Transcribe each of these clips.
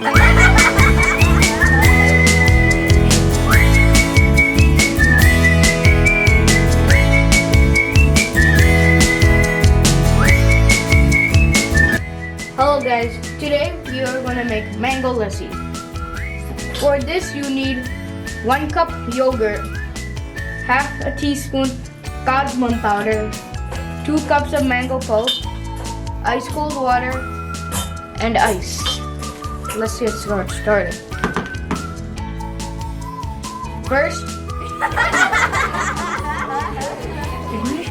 Hello guys, today we are going to make mango lassi. For this you need 1 cup yogurt, half a teaspoon cardamom powder, 2 cups of mango pulp, ice cold water, and ice. Let's get started. First,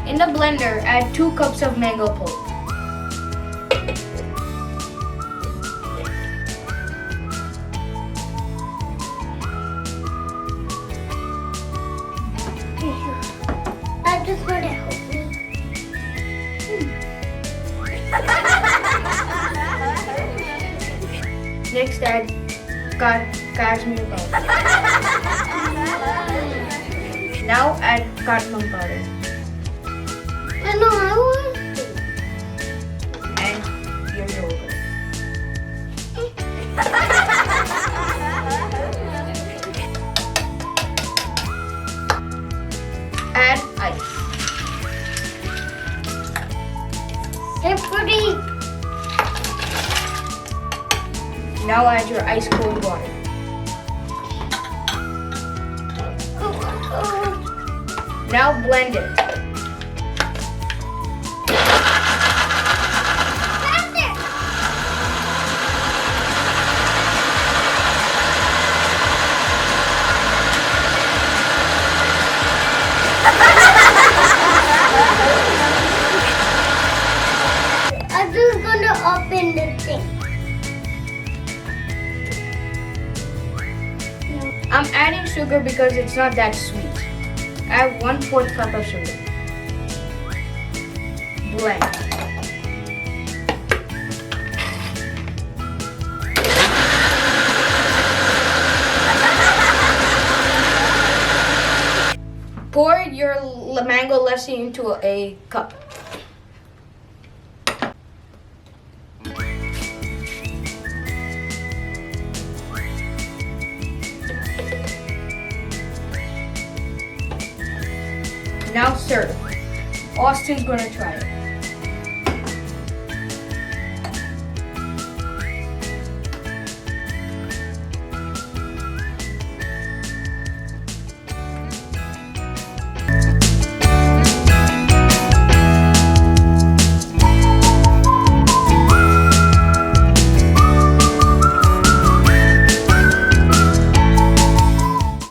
in the blender, add 2 cups of mango pulp. I just want to help me. Next, add cashmere powder. Now add cardamom powder I know I want to. and your yogurt. Add ice. They're pretty. Now add your ice cold water. Now blend it. I'm just gonna open the thing. I'm adding sugar because it's not that sweet. Add 1/4 cup of sugar. Blend. Pour your mango lassi into a cup. Now serve. Austin's gonna try it.